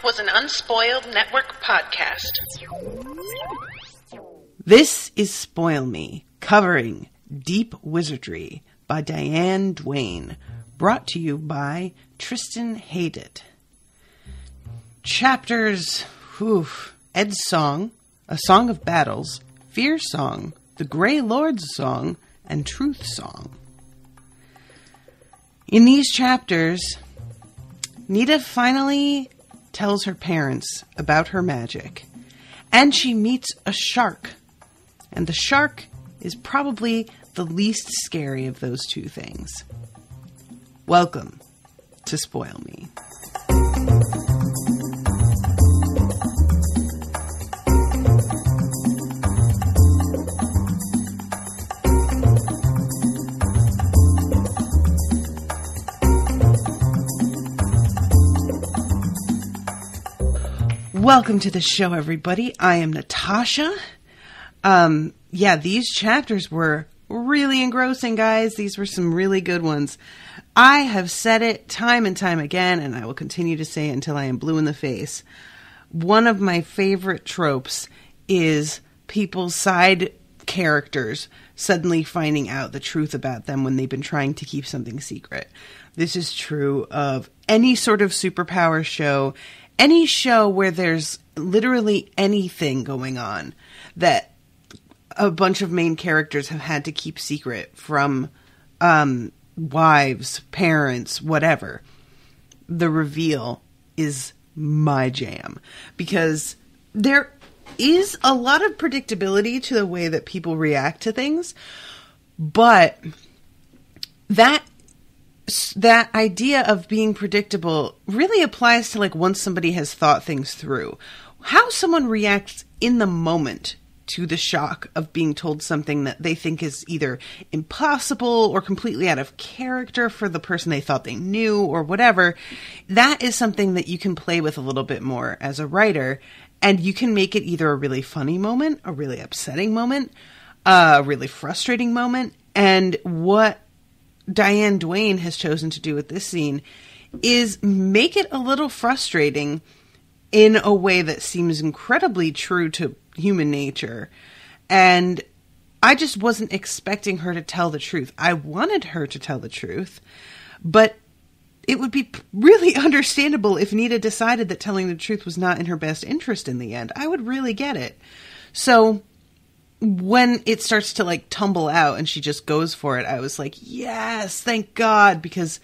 was an Unspoiled Network podcast. This is Spoil Me, covering Deep Wizardry by Diane Duane, brought to you by Tristan Haydett. Chapters, Ed's Song, A Song of Battles, Fear Song, The Grey Lord's Song, and Truth Song. In these chapters, Nita finally tells her parents about her magic, and she meets a shark. And the shark is probably the least scary of those two things. Welcome to Spoil Me. Welcome to the show, everybody. I am Natasha. These chapters were really engrossing, guys. These were some really good ones. I have said it time and time again, and I will continue to say it until I am blue in the face. One of my favorite tropes is people's side characters suddenly finding out the truth about them when they've been trying to keep something secret. This is true of any sort of superpower show, any show where there's literally anything going on that a bunch of main characters have had to keep secret from wives, parents, whatever. The reveal is my jam, because there is a lot of predictability to the way that people react to things, but that idea of being predictable really applies to, like, once somebody has thought things through. How someone reacts in the moment to the shock of being told something that they think is either impossible or completely out of character for the person they thought they knew or whatever, that is something that you can play with a little bit more as a writer, and you can make it either a really funny moment, a really upsetting moment, a really frustrating moment. And what Diane Duane has chosen to do with this scene is make it a little frustrating in a way that seems incredibly true to human nature. And I just wasn't expecting her to tell the truth. I wanted her to tell the truth, but it would be really understandable if Nita decided that telling the truth was not in her best interest in the end. I would really get it. So when it starts to, like, tumble out and she just goes for it, I was like, yes, thank God, because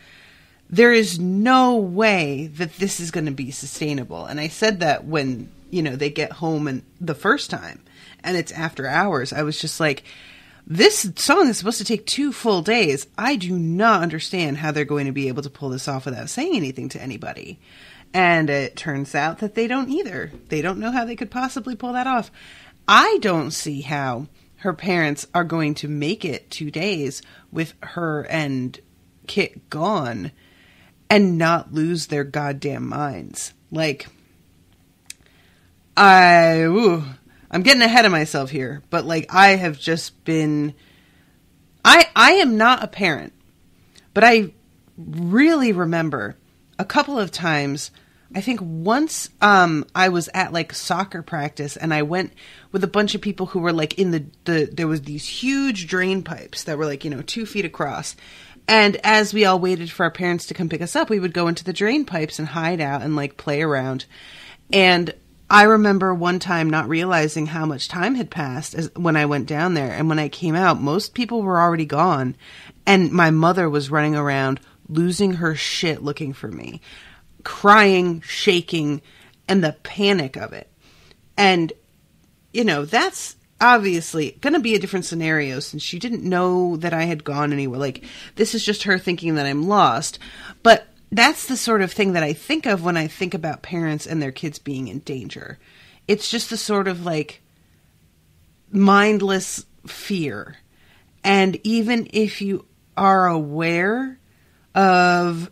there is no way that this is going to be sustainable. And I said that when, they get home and the first time and it's after hours, I was just like, this song is supposed to take 2 full days. I do not understand how they're going to be able to pull this off without saying anything to anybody. And it turns out that they don't either. They don't know how they could possibly pull that off. I don't see how her parents are going to make it 2 days with her and Kit gone and not lose their goddamn minds. Like, I'm getting ahead of myself here, but, like, I have just been, I am not a parent, but I really remember a couple of times. I think once I was at, like, soccer practice, and I went with a bunch of people who were, like, in there was these huge drain pipes that were, like, 2 feet across. And as we all waited for our parents to come pick us up, we would go into the drain pipes and hide out and, like, play around. And I remember one time not realizing how much time had passed when I went down there. And when I came out, most people were already gone. And my mother was running around losing her shit looking for me, crying, shaking, and the panic of it. And, that's obviously going to be a different scenario since she didn't know that I had gone anywhere. Like, this is just her thinking that I'm lost. But that's the sort of thing that I think of when I think about parents and their kids being in danger. It's just the sort of, like, mindless fear. And even if you are aware of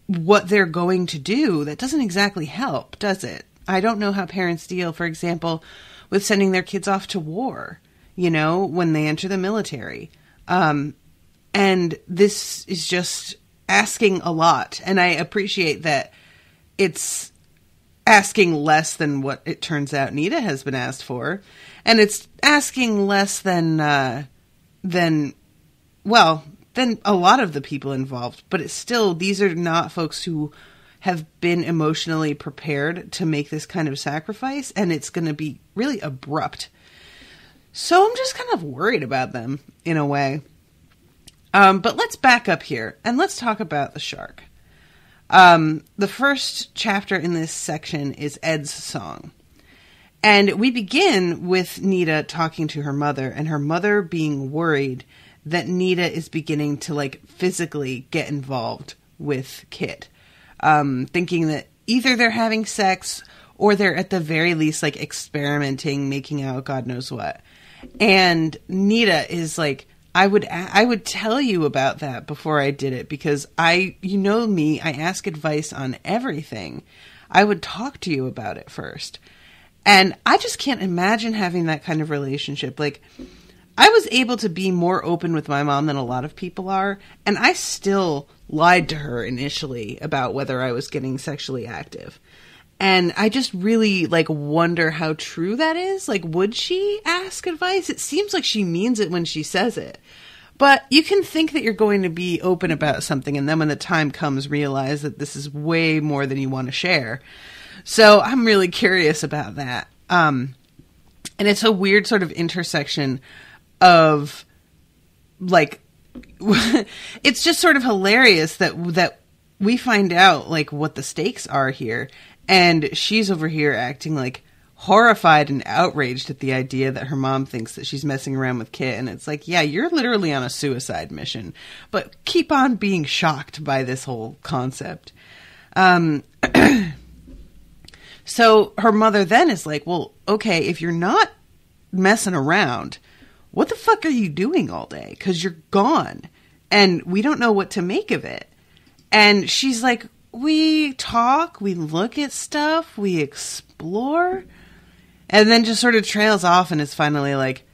what they're going to do, that doesn't exactly help, does it? I don't know how parents deal, for example, with sending their kids off to war, when they enter the military. And this is just asking a lot. And I appreciate that it's asking less than what it turns out Nita has been asked for. And it's asking less than a lot of the people involved. But it's still, these are not folks who have been emotionally prepared to make this kind of sacrifice. And it's going to be really abrupt. So I'm just kind of worried about them in a way. But let's back up here and let's talk about the shark. The first chapter in this section is Ed's song. And we begin with Nita talking to her mother and her mother being worried that Nita is beginning to like physically get involved with Kit. Thinking that either they're having sex or they're at the very least like experimenting, making out God knows what. And Nita is like, I would tell you about that before I did it because you know me, I ask advice on everything. I would talk to you about it first. And I just can't imagine having that kind of relationship. Like, I was able to be more open with my mom than a lot of people are, and I still lied to her initially about whether I was getting sexually active. And I just really, like, wonder how true that is. Like, would she ask advice? It seems like she means it when she says it. But you can think that you're going to be open about something, and then when the time comes, realize that this is way more than you want to share. So I'm really curious about that. And it's a weird sort of intersection of, like, it's just sort of hilarious that we find out, like, what the stakes are here. And she's over here acting, like, horrified and outraged at the idea that her mom thinks that she's messing around with Kit. And it's like, yeah, you're literally on a suicide mission. But keep on being shocked by this whole concept. So her mother then is like, well, okay, if you're not messing around, what the fuck are you doing all day? Because you're gone. And we don't know what to make of it. And she's like, we talk, we look at stuff, we explore. And then just sort of trails off and is finally like,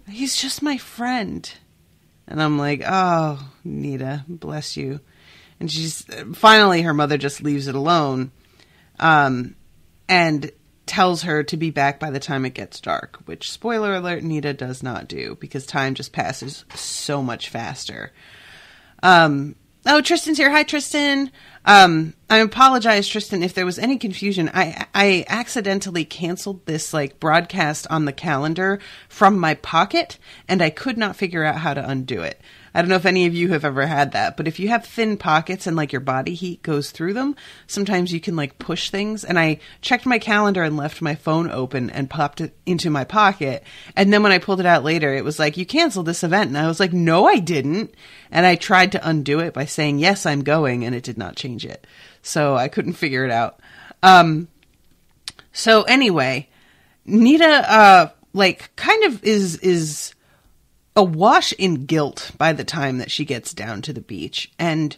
he's just my friend. And I'm like, oh, Nita, bless you. And she's finally, her mother just leaves it alone. And tells her to be back by the time it gets dark, which, spoiler alert, Nita does not do because time just passes so much faster. Oh, Tristan's here. Hi, Tristan. I apologize, Tristan, if there was any confusion. I accidentally canceled this like broadcast on the calendar from my pocket, and I could not figure out how to undo it. I don't know if any of you have ever had that, but if you have thin pockets and like your body heat goes through them, sometimes you can like push things. And I checked my calendar and left my phone open and popped it into my pocket. And then when I pulled it out later, it was like, you canceled this event. And I was like, no, I didn't. And I tried to undo it by saying, yes, I'm going. And it did not change it. So I couldn't figure it out. So anyway, Nita, like kind of is awash in guilt by the time that she gets down to the beach. And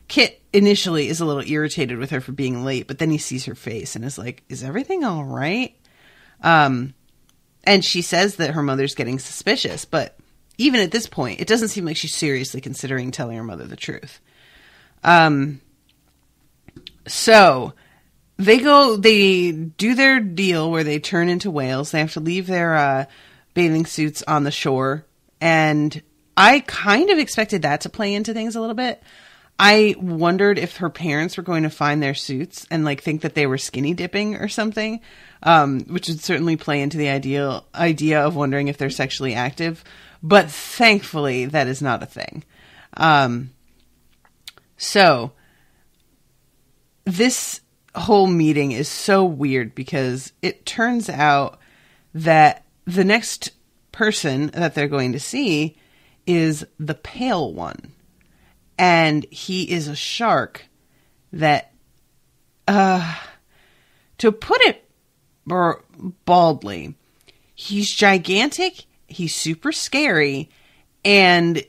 Kit initially is a little irritated with her for being late, but then he sees her face and is like, is everything all right? And she says that her mother's getting suspicious, but even at this point, it doesn't seem like she's seriously considering telling her mother the truth. So they do their deal where they turn into whales. They have to leave their bathing suits on the shore. And I kind of expected that to play into things a little bit. I wondered if her parents were going to find their suits and like think that they were skinny dipping or something, which would certainly play into the idea of wondering if they're sexually active. But thankfully, that is not a thing. So this whole meeting is so weird because it turns out that the next person that they're going to see is the pale one. And he is a shark that, to put it baldly, he's gigantic, he's super scary, and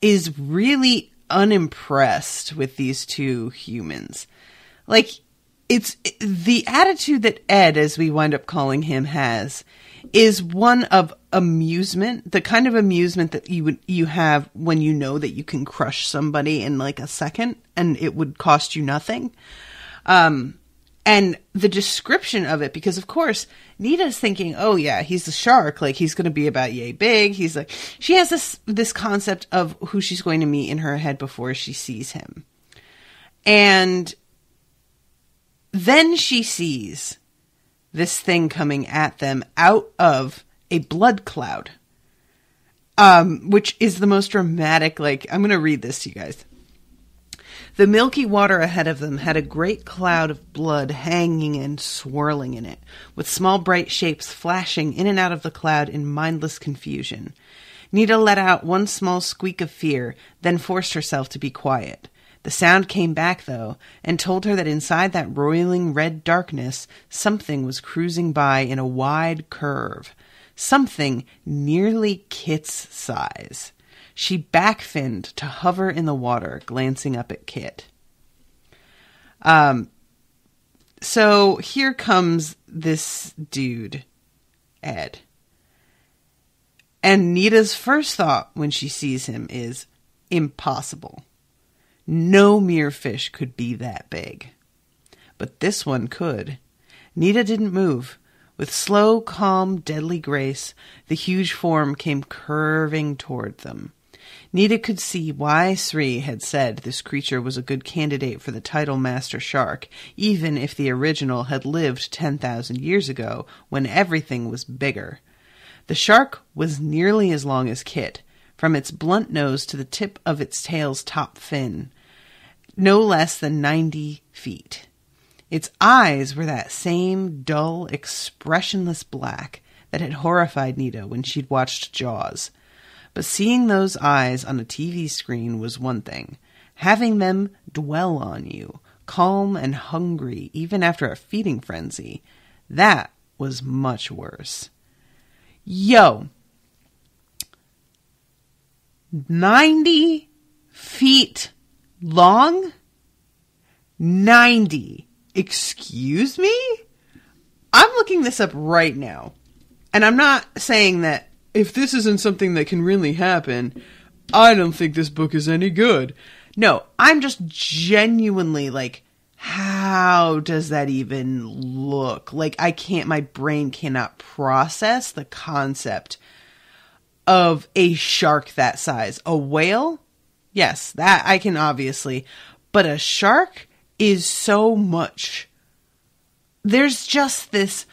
is really unimpressed with these two humans. Like, it's the attitude that Ed, as we wind up calling him, has is one of amusement, the kind of amusement that you have when you know that you can crush somebody in like a second and it would cost you nothing. And the description of it, because of course, Nita's thinking, oh yeah, he's a shark. Like, he's going to be about yay big. He's like, she has this concept of who she's going to meet in her head before she sees him. And then she sees this thing coming at them out of a blood cloud. Which is the most dramatic, like, I'm going to read this to you guys. The milky water ahead of them had a great cloud of blood hanging and swirling in it, with small bright shapes flashing in and out of the cloud in mindless confusion. Nita let out one small squeak of fear, then forced herself to be quiet. The sound came back, though, and told her that inside that roiling red darkness, something was cruising by in a wide curve. Something nearly Kit's size. She backfinned to hover in the water, glancing up at Kit. So here comes this dude, Ed. And Nita's first thought when she sees him is, impossible. No mere fish could be that big. But this one could. Nita didn't move. With slow, calm, deadly grace, the huge form came curving toward them. Nita could see why Sri had said this creature was a good candidate for the title Master Shark, even if the original had lived 10,000 years ago, when everything was bigger. The shark was nearly as long as Kit, from its blunt nose to the tip of its tail's top fin, no less than 90 feet. Its eyes were that same dull, expressionless black that had horrified Nita when she'd watched Jaws. But seeing those eyes on a TV screen was one thing. Having them dwell on you, calm and hungry even after a feeding frenzy, that was much worse. Yo! 90 feet long? 90. Excuse me? I'm looking this up right now. And I'm not saying that if this isn't something that can really happen, I don't think this book is any good. No, I'm just genuinely like, how does that even look? Like, my brain cannot process the concept of a shark that size. A whale? Yes, that I can obviously. But a shark is so much. There's just this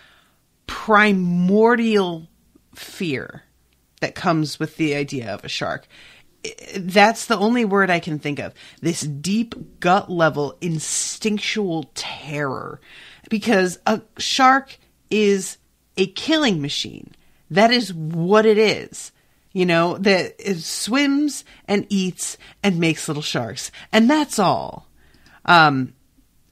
primordial fear that comes with the idea of a shark. That's the only word I can think of. This deep gut level instinctual terror. Because a shark is a killing machine. That is what it is. You know, that it swims and eats and makes little sharks. And that's all.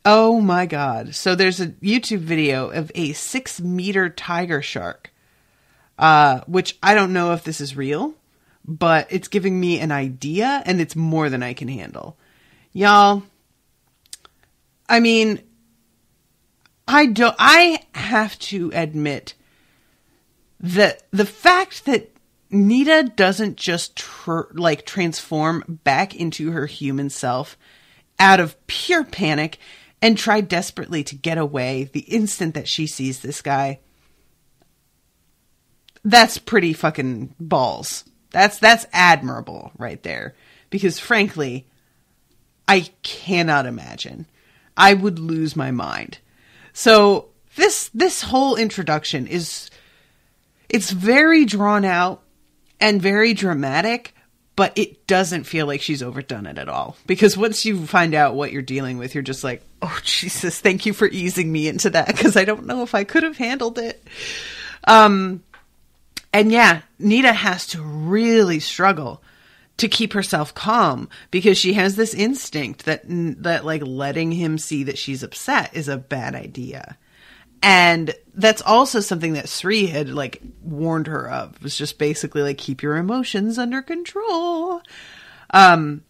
Oh my God. So there's a YouTube video of a 6-meter tiger shark. Which I don't know if this is real, but it's giving me an idea, and it's more than I can handle. Y'all, I mean, I have to admit that the fact that Nita doesn't just transform back into her human self out of pure panic and try desperately to get away the instant that she sees this guy, that's pretty fucking balls. That's admirable right there. Because frankly, I cannot imagine. I would lose my mind. So this whole introduction it's very drawn out and very dramatic, but it doesn't feel like she's overdone it at all. Because once you find out what you're dealing with, you're just like, oh Jesus, thank you for easing me into that, because I don't know if I could have handled it. And yeah, Nita has to really struggle to keep herself calm, because she has this instinct that like letting him see that she's upset is a bad idea. And that's also something that Sri had like warned her of. It was just basically like, keep your emotions under control. And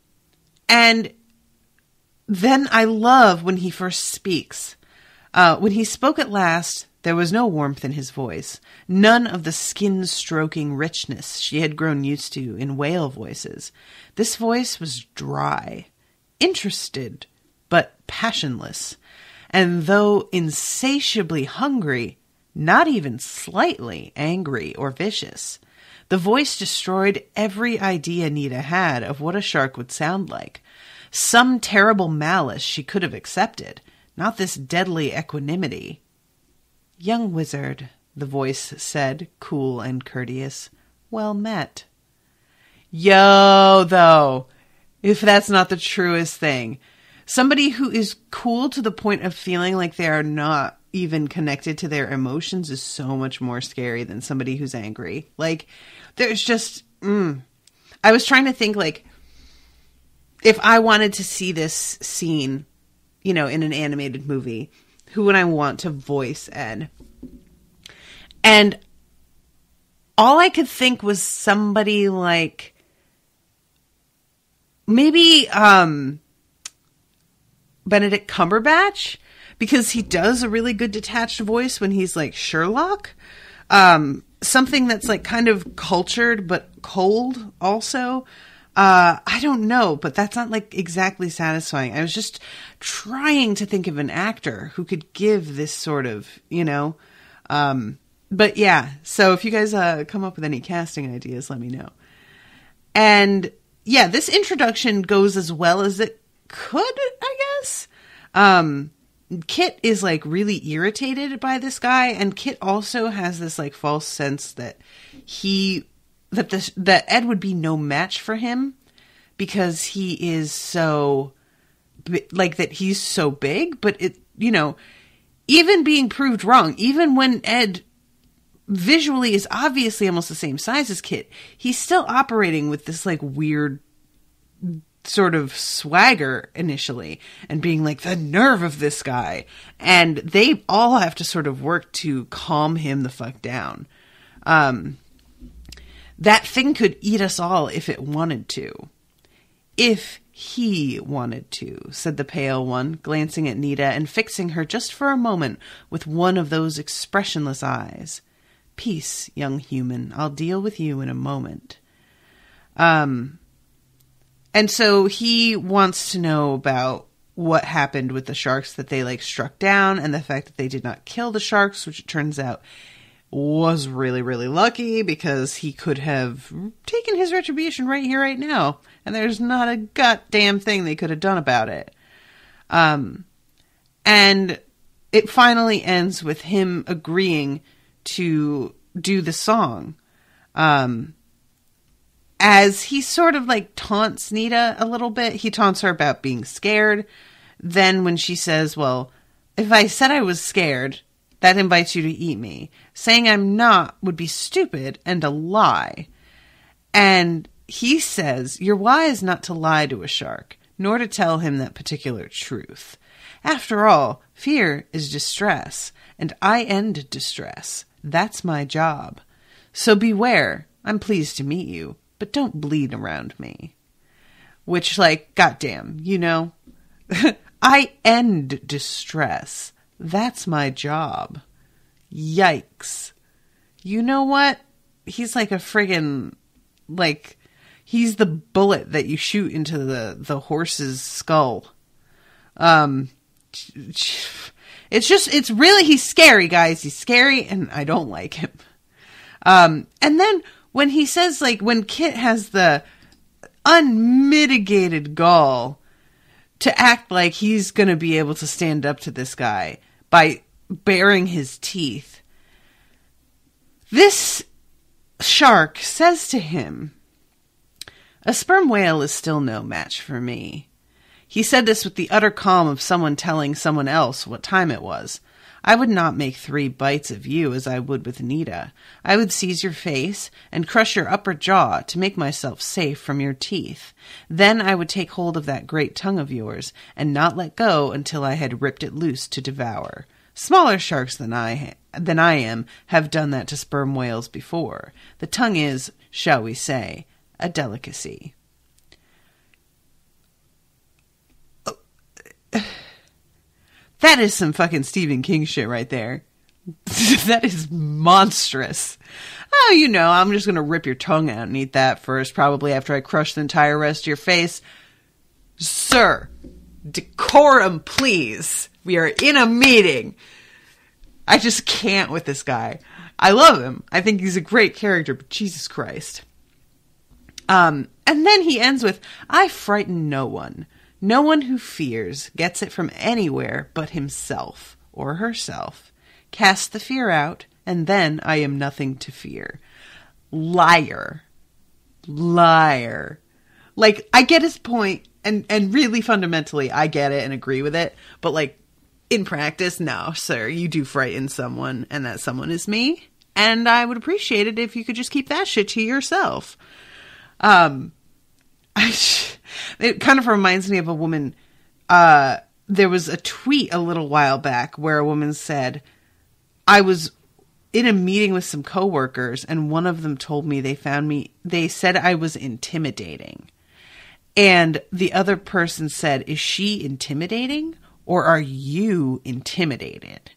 then I love when he first speaks. When he spoke at last, there was no warmth in his voice, none of the skin-stroking richness she had grown used to in whale voices. This voice was dry, interested, but passionless. and though insatiably hungry, not even slightly angry or vicious, the voice destroyed every idea Nita had of what a shark would sound like. Some terrible malice she could have accepted, not this deadly equanimity. "Young wizard," the voice said, cool and courteous. "Well met." Yo, though, if that's not the truest thing. Somebody who is cool to the point of feeling like they are not even connected to their emotions is so much more scary than somebody who's angry. Like, there's just, I was trying to think, like, if I wanted to see this scene, in an animated movie, who would I want to voice Ed? And all I could think was somebody like, maybe, Benedict Cumberbatch, because he does a really good detached voice when he's like Sherlock. Something that's like kind of cultured but cold also. I don't know, but that's not like exactly satisfying. I was just trying to think of an actor who could give this sort of, but yeah. So if you guys come up with any casting ideas, let me know. And yeah, this introduction goes as well as it could, I guess. Kit is like really irritated by this guy, and Kit also has this like false sense that that Ed would be no match for him because he is so like that he's so big, but it, even being proved wrong, even when Ed visually is obviously almost the same size as Kit, he's still operating with this like weird sort of swagger initially and being like the nerve of this guy. And they all have to sort of work to calm him the fuck down. That thing could eat us all if it wanted to. If he wanted to, said the pale one, glancing at Nita and fixing her just for a moment with one of those expressionless eyes. Peace, young human. I'll deal with you in a moment. And so he wants to know about what happened with the sharks that they like struck down, and the fact that they did not kill the sharks, which it turns out was really, really lucky because he could have taken his retribution right here, right now. And there's not a goddamn thing they could have done about it. And it finally ends with him agreeing to do the song. As he sort of like taunts Nita a little bit. He taunts her about being scared. Then when she says, well, if I said I was scared, that invites you to eat me. Saying I'm not would be stupid and a lie. And he says, you're wise not to lie to a shark, nor to tell him that particular truth. After all, fear is distress, and I end distress. That's my job. So beware. I'm pleased to meet you, but don't bleed around me. Which, like, goddamn, I end distress. That's my job. Yikes. You know what? He's like a friggin', like, he's the bullet that you shoot into the horse's skull. It's really, he's scary, guys. He's scary, and I don't like him. And then when he says, like, when Kit has the unmitigated gall to act like he's going to be able to stand up to this guy by baring his teeth, this shark says to him, a sperm whale is still no match for me. He said this with the utter calm of someone telling someone else what time it was. I would not make 3 bites of you as I would with Nita. I would seize your face and crush your upper jaw to make myself safe from your teeth. Then I would take hold of that great tongue of yours and not let go until I had ripped it loose to devour. Smaller sharks than I am have done that to sperm whales before. The tongue is, shall we say, a delicacy. That is some fucking Stephen King shit right there. That is monstrous. Oh, I'm just going to rip your tongue out and eat that first, probably after I crush the entire rest of your face. Sir, decorum, please. We are in a meeting. I just can't with this guy. I love him. I think he's a great character, but Jesus Christ. And then he ends with, I frighten no one. No one who fears gets it from anywhere but himself or herself. Cast the fear out, and then I am nothing to fear. Liar. Liar. Like, I get his point, and really fundamentally, I get it and agree with it, but like, in practice, no, sir, you do frighten someone, and that someone is me, and I would appreciate it if you could just keep that shit to yourself. It kind of reminds me of a woman, there was a tweet a little while back where a woman said, I was in a meeting with some coworkers, and one of them told me they said I was intimidating. And the other person said, is she intimidating or are you intimidated?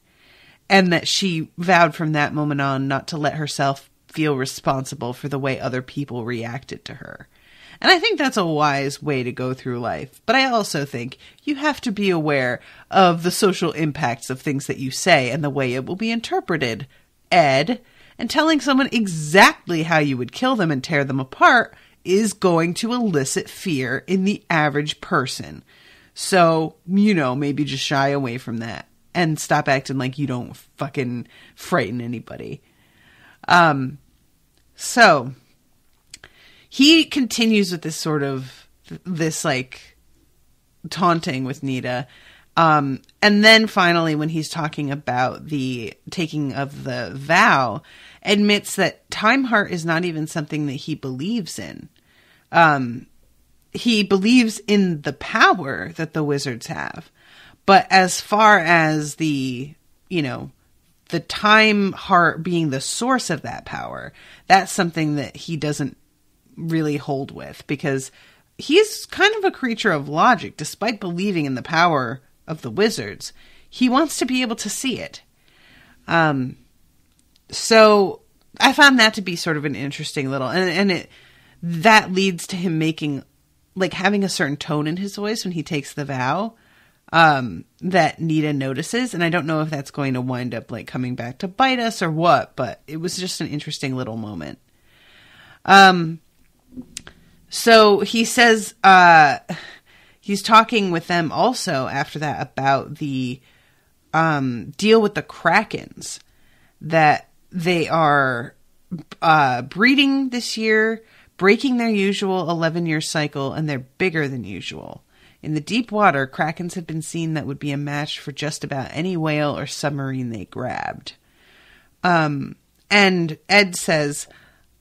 And that she vowed from that moment on not to let herself feel responsible for the way other people reacted to her. And I think that's a wise way to go through life. But I also think you have to be aware of the social impacts of things that you say and the way it will be interpreted, Ed. And telling someone exactly how you would kill them and tear them apart is going to elicit fear in the average person. So, maybe just shy away from that and stop acting like you don't fucking frighten anybody. So he continues with this like taunting with Nita. And then finally, when he's talking about the taking of the vow, admits that Time Heart is not even something that he believes in. He believes in the power that the wizards have. But as far as the Time Heart being the source of that power, that's something that he doesn't really hold with, because he's kind of a creature of logic. Despite believing in the power of the wizards, he wants to be able to see it. So I found that to be sort of an interesting little, that leads to him having a certain tone in his voice when he takes the vow, that Nita notices. And I don't know if that's going to wind up coming back to bite us or what, but it was just an interesting little moment. So he says, he's talking with them also after that about the, deal with the Krakens, that they are, breeding this year, breaking their usual 11-year cycle, and they're bigger than usual. In the deep water, Krakens had been seen that would be a match for just about any whale or submarine they grabbed. And Ed says,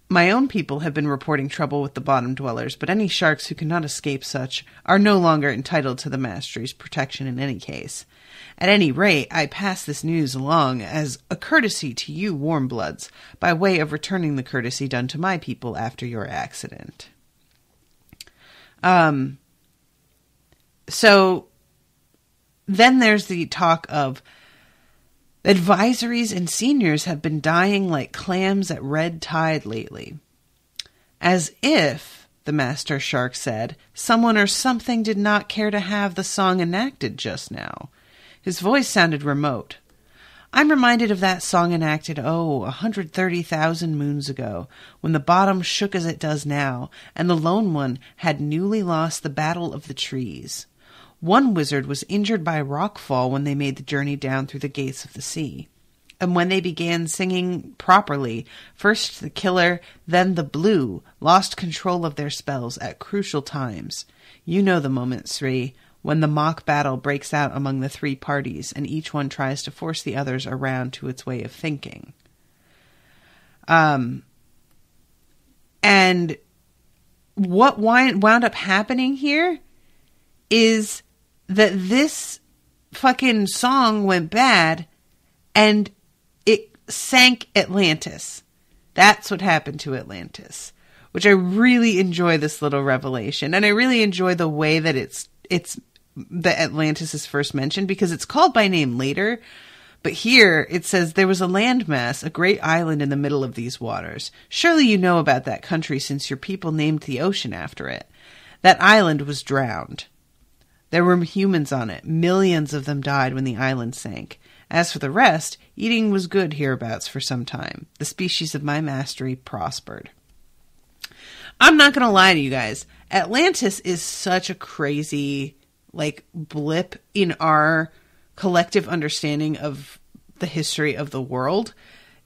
my own people have been reporting trouble with the bottom dwellers, but any sharks who cannot escape such are no longer entitled to the mastery's protection in any case. At any rate, I pass this news along as a courtesy to you warm bloods, by way of returning the courtesy done to my people after your accident. So then there's the talk of advisories and seniors have been dying like clams at red tide lately. As if, the master shark said, someone or something did not care to have the song enacted just now. His voice sounded remote. I'm reminded of that song enacted, 130,000 moons ago, when the bottom shook as it does now, and the lone one had newly lost the battle of the trees. One wizard was injured by rockfall when they made the journey down through the gates of the sea. And when they began singing properly, first the killer, then the blue, lost control of their spells at crucial times. You know the moment, Sri, when the mock battle breaks out among the three parties, and each one tries to force the others around to its way of thinking. And what wound up happening here is that this fucking song went bad and it sank Atlantis. That's what happened to Atlantis, which I really enjoy this little revelation. And I really enjoy the way that it's that Atlantis is first mentioned, because it's called by name later. But here it says there was a landmass, a great island in the middle of these waters. Surely you know about that country since your people named the ocean after it. That island was drowned. There were humans on it. Millions of them died when the island sank. As for the rest, eating was good hereabouts for some time. The species of my mastery prospered. I'm not going to lie to you guys. Atlantis is such a crazy, blip in our collective understanding of the history of the world.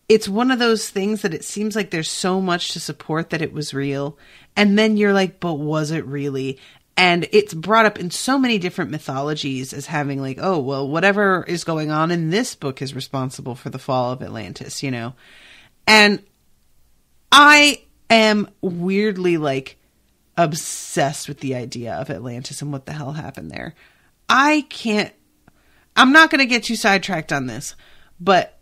It's one of those things that it seems like there's so much to support that it was real. And then you're like, but was it really? And it's brought up in so many different mythologies as having whatever is going on in this book is responsible for the fall of Atlantis, And I am weirdly obsessed with the idea of Atlantis and what the hell happened there. I'm not going to get too sidetracked on this, but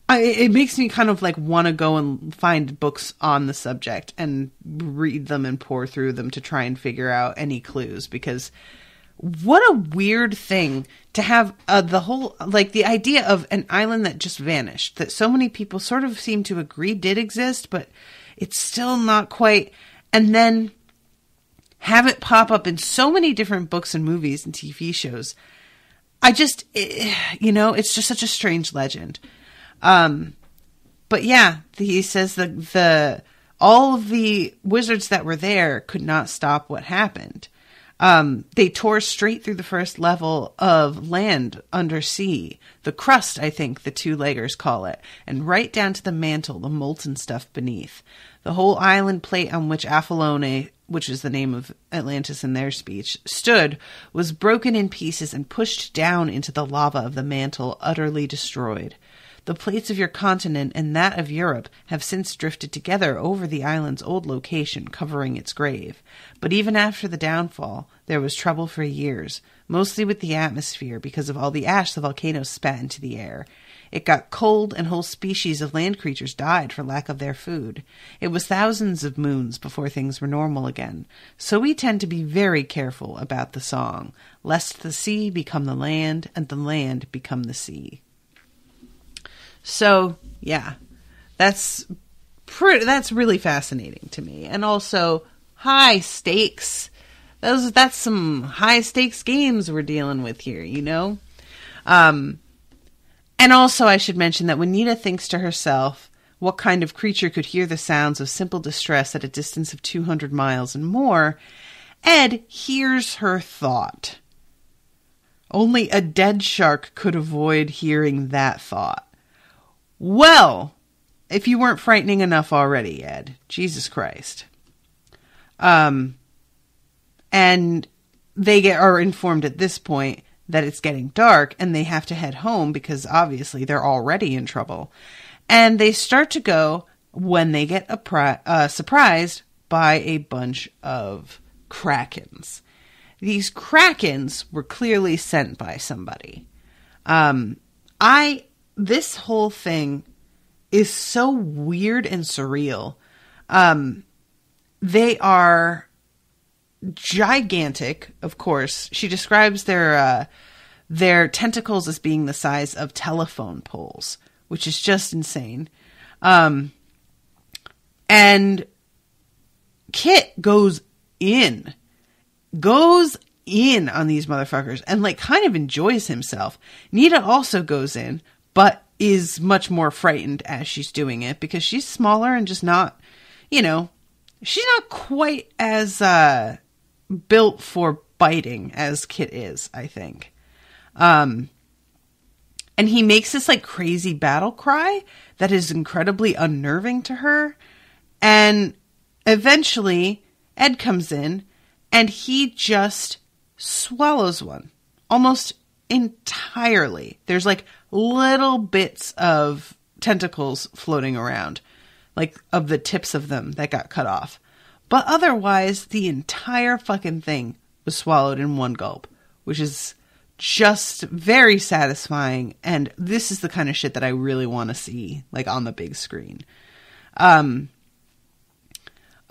it makes me kind of want to go and find books on the subject and read them and pour through them to try and figure out any clues, because what a weird thing to have the whole, the idea of an island that just vanished, that so many people sort of seem to agree did exist, but it's still not quite, and then have it pop up in so many different books and movies and TV shows. It's just such a strange legend. But yeah, he says that all of the wizards that were there could not stop what happened. They tore straight through the first level of land under sea, the crust, I think the two-leggers call it, and right down to the mantle, the molten stuff beneath. The whole island plate on which Apollone, which is the name of Atlantis in their speech, stood, was broken in pieces and pushed down into the lava of the mantle, utterly destroyed. The plates of your continent and that of Europe have since drifted together over the island's old location, covering its grave. But even after the downfall, there was trouble for years, mostly with the atmosphere because of all the ash the volcano spat into the air. It got cold and whole species of land creatures died for lack of their food. It was thousands of moons before things were normal again. So we tend to be very careful about the song, lest the sea become the land and the land become the sea. So, yeah, that's really fascinating to me. And also, high stakes. That's some high stakes games we're dealing with here, And also, I should mention that when Nita thinks to herself, what kind of creature could hear the sounds of simple distress at a distance of 200 miles and more, Ed hears her thought. Only a dead shark could avoid hearing that thought. Well, if you weren't frightening enough already, Ed. Jesus Christ. And they are informed at this point that it's getting dark and they have to head home because obviously they're already in trouble. And they start to go when they get surprised by a bunch of krakens. These krakens were clearly sent by somebody. This whole thing is so weird and surreal. They are gigantic, of course. She describes their tentacles as being the size of telephone poles, which is just insane. And Kit goes in on these motherfuckers and kind of enjoys himself. Nita also goes in, but is much more frightened as she's doing it because she's smaller and just not, she's not quite as built for biting as Kit is, I think. And he makes this crazy battle cry that is incredibly unnerving to her. And eventually Ed comes in and he just swallows one almost entirely. There's little bits of tentacles floating around, of the tips of them that got cut off. But otherwise, the entire fucking thing was swallowed in one gulp, which is just very satisfying. And this is the kind of shit that I really want to see, on the big screen. A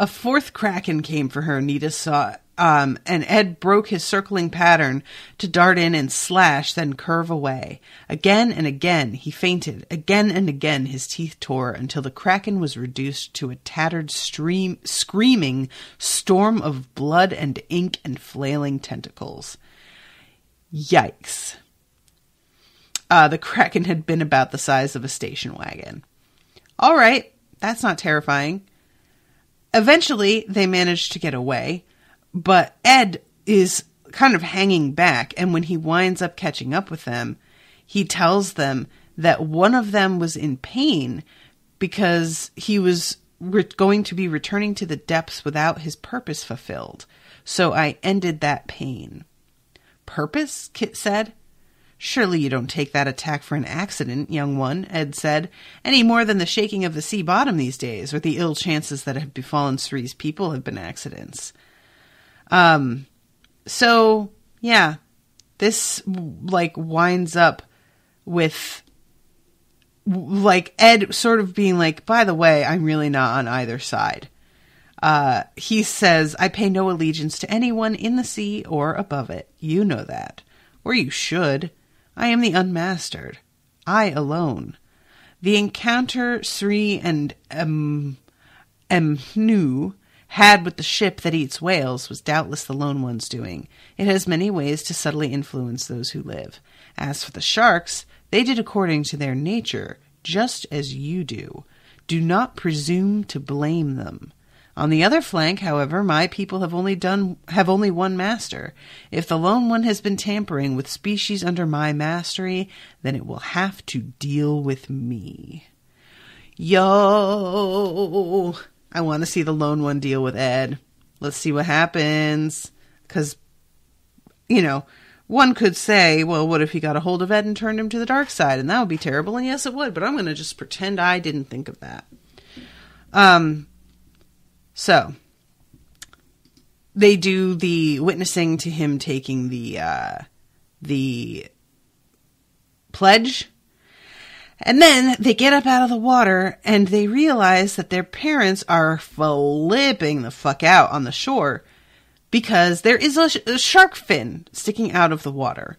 fourth kraken came for her. Nita saw And Ed broke his circling pattern to dart in and slash, then curve away. Again and again he feinted. Again and again his teeth tore until the Kraken was reduced to a tattered screaming storm of blood and ink and flailing tentacles. Yikes. The Kraken had been about the size of a station wagon. All right, that's not terrifying. Eventually, they managed to get away, but Ed is kind of hanging back, and when he winds up catching up with them, he tells them that one of them was in pain because he was going to be returning to the depths without his purpose fulfilled. So I ended that pain. Purpose? Kit said. Surely you don't take that attack for an accident, young one, Ed said, any more than the shaking of the sea bottom these days, or the ill chances that have befallen Sri's people have been accidents. So, yeah, this, winds up with, Ed sort of being like, by the way, I'm really not on either side. He says, I pay no allegiance to anyone in the sea or above it. You know that. Or you should. I am the unmastered. I alone. The encounter Sri and Emnu had with the ship that eats whales was doubtless the lone one's doing. It has many ways to subtly influence those who live. As for the sharks, they did according to their nature, just as you do. Do not presume to blame them. On the other flank, however, my people have only one master. If the lone one has been tampering with species under my mastery, then it will have to deal with me. Yo! I want to see the lone one deal with Ed. Let's see what happens. Because, one could say, well, what if he got a hold of Ed and turned him to the dark side? And that would be terrible. And yes, it would. But I'm going to just pretend I didn't think of that. So, they do the witnessing to him taking the pledge. And then they get up out of the water and they realize that their parents are flipping the fuck out on the shore because there is a shark fin sticking out of the water.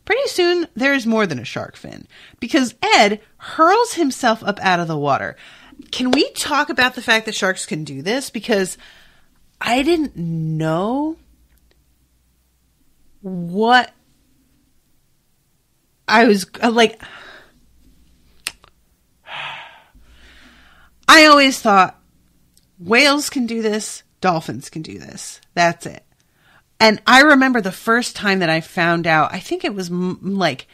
Pretty soon, there is more than a shark fin because Ed hurls himself up out of the water. Can we talk about the fact that sharks can do this? Because I didn't know what I was like. I always thought whales can do this, dolphins can do this. That's it. And I remember the first time that I found out, I think it was maybe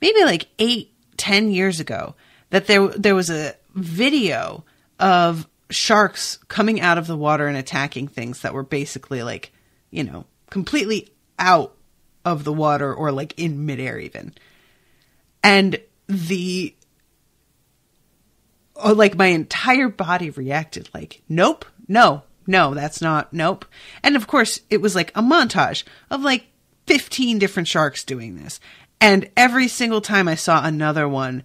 8-10 years ago, that there was a video of sharks coming out of the water and attacking things that were basically completely out of the water or in midair even. And my entire body reacted nope, no, that's not, nope. And of course it was a montage of 15 different sharks doing this. And every single time I saw another one,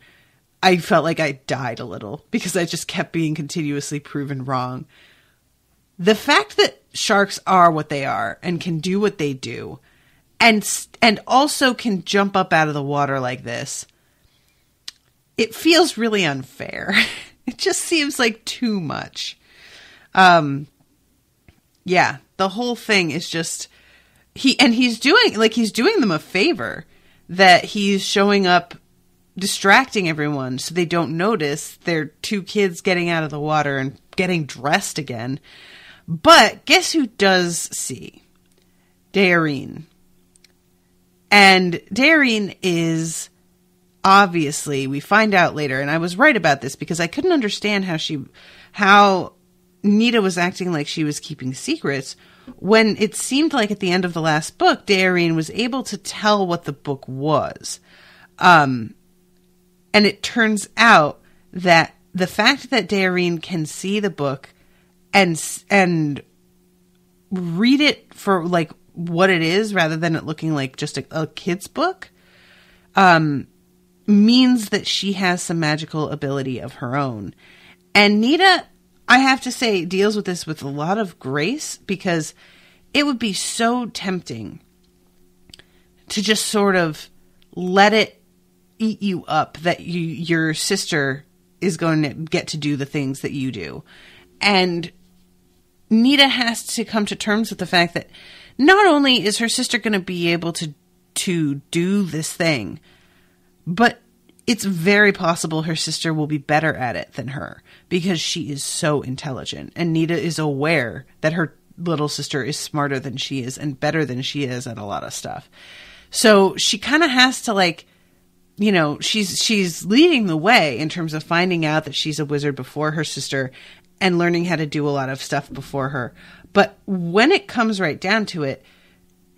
I felt like I died a little because I just kept being continuously proven wrong. The fact that sharks are what they are and can do what they do and also can jump up out of the water like this, it feels really unfair. It just seems like too much. Yeah, the whole thing is just he's doing them a favor that he's showing up distracting everyone so they don't notice their two kids getting out of the water and getting dressed again. But guess who does see? Dairine. And Dairine is obviously, we find out later, and I was right about this because I couldn't understand how Nita was acting like she was keeping secrets when it seemed like at the end of the last book, Dairine was able to tell what the book was. And it turns out that the fact that Dairine can see the book and read it for what it is rather than it looking like just a kid's book, means that she has some magical ability of her own. And Nita, I have to say, deals with this with a lot of grace because it would be so tempting to just sort of let it eat you up that your sister is going to get to do the things that you do. And Nita has to come to terms with the fact that not only is her sister going to be able to do this thing, but it's very possible her sister will be better at it than her because she is so intelligent. And Nita is aware that her little sister is smarter than she is and better than she is at a lot of stuff. So she kind of has to, like, you know, she's leading the way in terms of finding out that she's a wizard before her sister and learning how to do a lot of stuff before her. But when it comes right down to it,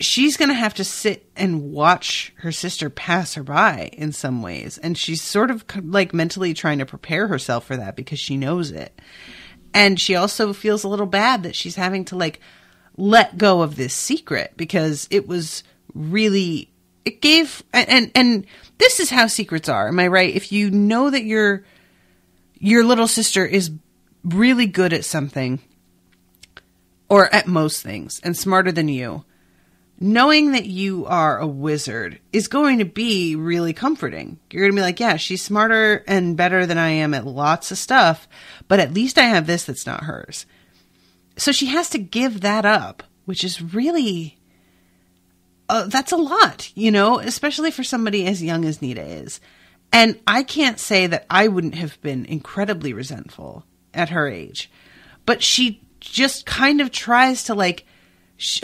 she's going to have to sit and watch her sister pass her by in some ways. And she's sort of like mentally trying to prepare herself for that because she knows it. And she also feels a little bad that she's having to, like, let go of this secret because it was really, it gave, and this is how secrets are. Am I right? If you know that your little sister is really good at something or at most things and smarter than you, knowing that you are a wizard is going to be really comforting. You're going to be like, yeah, she's smarter and better than I am at lots of stuff, but at least I have this that's not hers. So she has to give that up, which is really, that's a lot, you know, especially for somebody as young as Nita is. And I can't say that I wouldn't have been incredibly resentful at her age, but she just kind of tries to, like,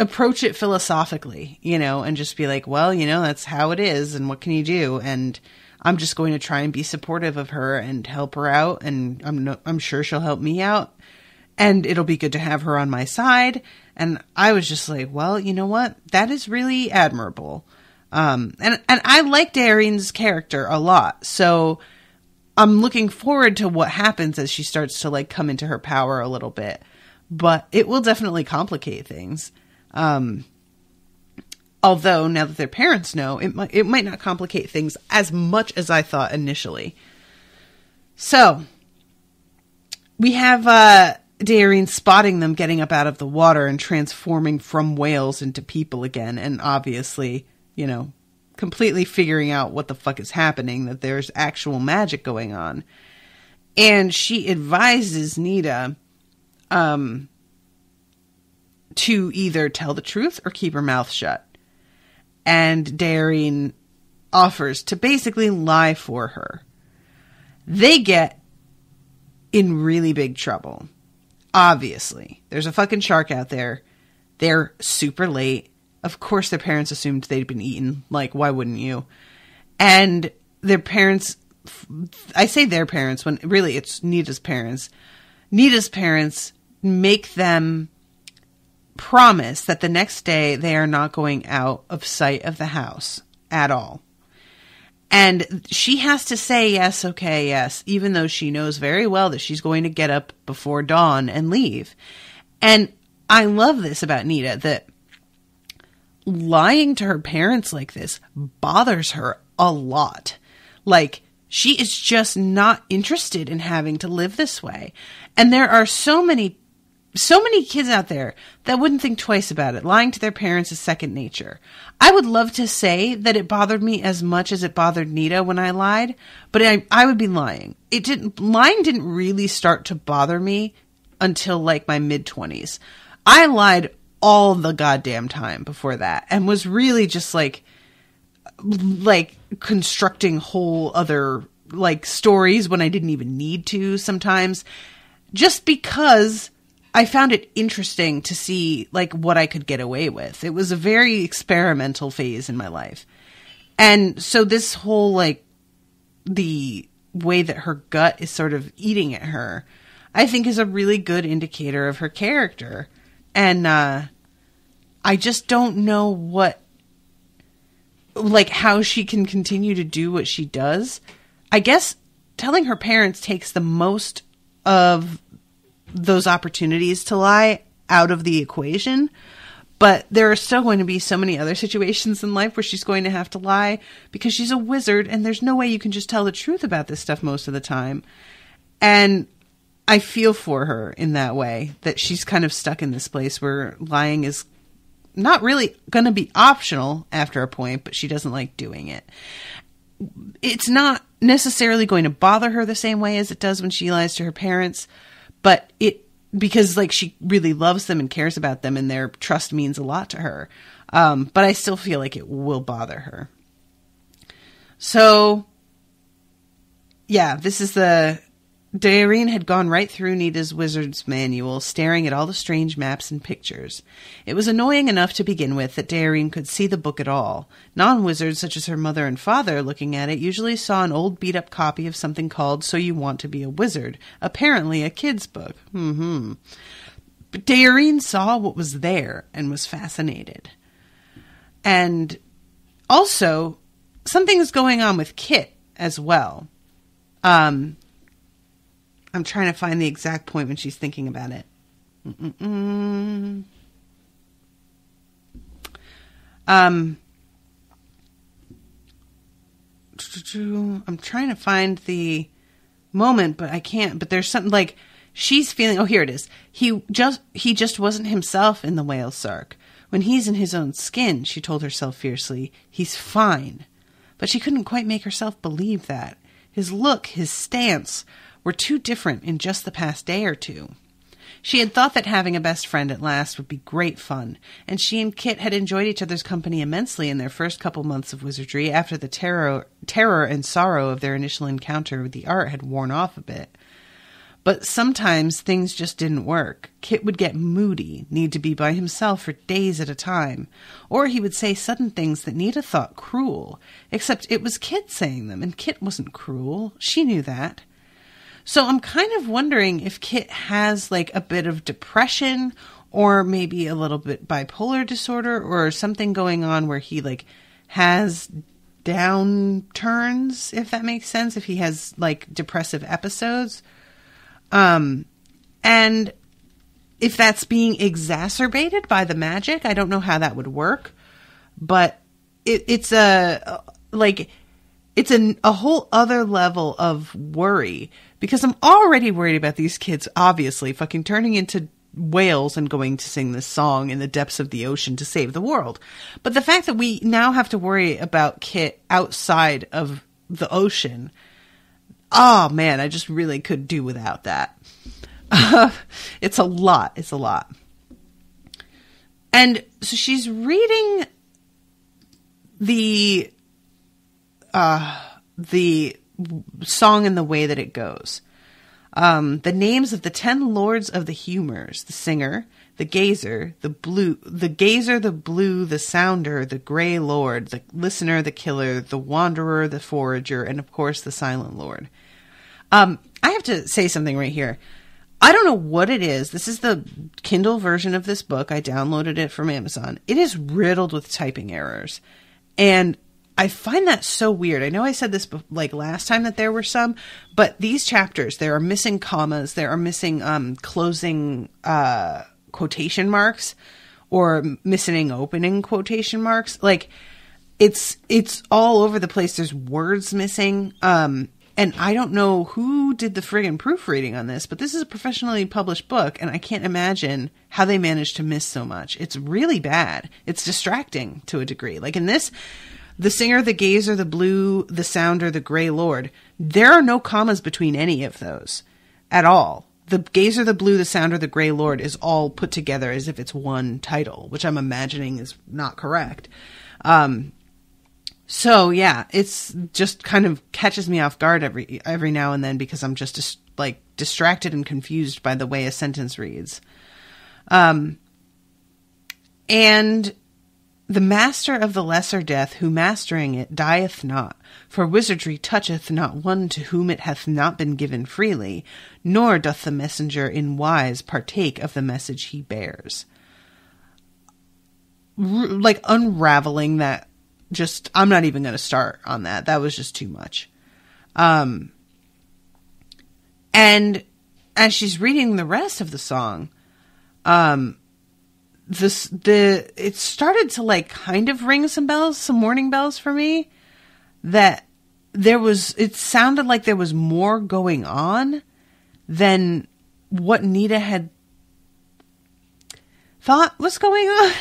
approach it philosophically, you know, and just be like, well, you know, that's how it is. And what can you do? And I'm just going to try and be supportive of her and help her out. And I'm sure she'll help me out. And it'll be good to have her on my side. And I was just like, well, you know what? That is really admirable. And I like Darene's character a lot. So I'm looking forward to what happens as she starts to, like, come into her power a little bit. But it will definitely complicate things. Although now that their parents know, it might not complicate things as much as I thought initially. So we have Darene spotting them getting up out of the water and transforming from whales into people again. And obviously, you know, completely figuring out what the fuck is happening, that there's actual magic going on. And she advises Nita to either tell the truth or keep her mouth shut. And Darene offers to basically lie for her. They get in really big trouble. Obviously. There's a fucking shark out there. They're super late. Of course their parents assumed they'd been eaten. Like, why wouldn't you? And their parents, I say their parents when really it's Nita's parents. Nita's parents make them promise that the next day they are not going out of sight of the house at all. And she has to say yes, okay, yes, even though she knows very well that she's going to get up before dawn and leave. And I love this about Nita, that lying to her parents like this bothers her a lot. Like, she is just not interested in having to live this way. And there are so many kids out there that wouldn't think twice about it. Lying to their parents is second nature. I would love to say that it bothered me as much as it bothered Nita when I lied, but I would be lying. Lying didn't really start to bother me until like my mid-20s. I lied all the goddamn time before that and was really just like constructing whole other like stories when I didn't even need to sometimes, just because I found it interesting to see like what I could get away with. It was a very experimental phase in my life. And so this whole like the way that her gut is sort of eating at her, I think is a really good indicator of her character. And I just don't know how she can continue to do what she does. I guess telling her parents takes the most of those opportunities to lie out of the equation, but there are still going to be so many other situations in life where she's going to have to lie because she's a wizard and there's no way you can just tell the truth about this stuff most of the time. And I feel for her in that way, that she's kind of stuck in this place where lying is not really going to be optional after a point, but she doesn't like doing it. It's not necessarily going to bother her the same way as it does when she lies to her parents, but because like she really loves them and cares about them and their trust means a lot to her. But I still feel like it will bother her. So yeah, this is Dairine had gone right through Nita's wizard's manual, staring at all the strange maps and pictures. It was annoying enough to begin with that Dairine could see the book at all. Non-wizards, such as her mother and father, looking at it, usually saw an old beat-up copy of something called So You Want to Be a Wizard, apparently a kid's book. But Dairine saw what was there and was fascinated. And also, something's going on with Kit as well. I'm trying to find the exact point when she's thinking about it. I'm trying to find the moment, but I can't. But there's something like she's feeling. Oh, here it is. He just wasn't himself in the whale sark. When he's in his own skin, she told herself fiercely, he's fine. But she couldn't quite make herself believe that. His look, his stance, were too different in just the past day or two. She had thought that having a best friend at last would be great fun, and she and Kit had enjoyed each other's company immensely in their first couple months of wizardry after the terror and sorrow of their initial encounter with the art had worn off a bit. But sometimes things just didn't work. Kit would get moody, need to be by himself for days at a time, or he would say sudden things that Nita thought cruel, except it was Kit saying them, and Kit wasn't cruel. She knew that. So I'm kind of wondering if Kit has like a bit of depression or maybe a little bit bipolar disorder or something going on where he like has downturns, if that makes sense, if he has like depressive episodes. And if that's being exacerbated by the magic, I don't know how that would work, but it's a whole other level of worry because I'm already worried about these kids, obviously fucking turning into whales and going to sing this song in the depths of the ocean to save the world. But the fact that we now have to worry about Kit outside of the ocean, oh man, I just really could do without that. It's a lot. It's a lot. And so she's reading the song and the way that it goes. The names of the 10 lords of the humors: the singer, the gazer, the blue, the sounder, the gray lord, the listener, the killer, the wanderer, the forager, and of course the silent lord. I have to say something right here. I don't know what it is. This is the Kindle version of this book. I downloaded it from Amazon. It is riddled with typing errors. And I find that so weird. I know I said this like last time that there were some, but these chapters, there are missing commas. There are missing closing quotation marks or missing opening quotation marks. Like it's all over the place. There's words missing. And I don't know who did the friggin' proofreading on this, but this is a professionally published book, and I can't imagine how they managed to miss so much. It's really bad. It's distracting to a degree. Like in this, the singer, the gazer, the blue, the sounder, the gray lord, there are no commas between any of those at all. The gazer, the blue, the sounder, the gray lord is all put together as if it's one title, which I'm imagining is not correct. So yeah, it's just kind of catches me off guard every now and then because I'm just like distracted and confused by the way a sentence reads. And the master of the lesser death, who mastering it dieth not, for wizardry toucheth not one to whom it hath not been given freely, nor doth the messenger in wise partake of the message he bears. Like unraveling that. Just, I'm not even going to start on that. That was just too much. And as she's reading the rest of the song, it started to like kind of ring some bells, some warning bells for me, that it sounded like there was more going on than what Nita had thought was going on.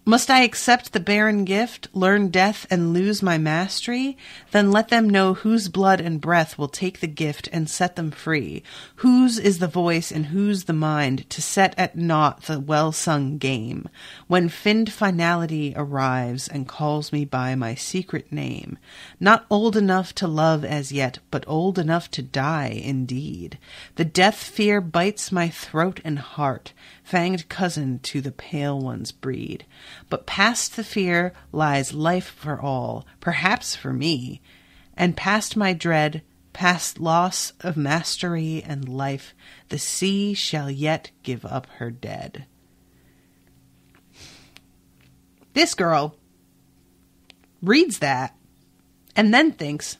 Must I accept the barren gift, learn death, and lose my mastery? Then let them know whose blood and breath will take the gift and set them free. Whose is the voice and whose the mind to set at naught the well-sung game, when finned finality arrives and calls me by my secret name. Not old enough to love as yet, but old enough to die indeed. The death fear bites my throat and heart, fanged cousin to the pale one's breed. But past the fear lies life for all, perhaps for me, and past my dread, past loss of mastery and life, the sea shall yet give up her dead. This girl reads that and then thinks,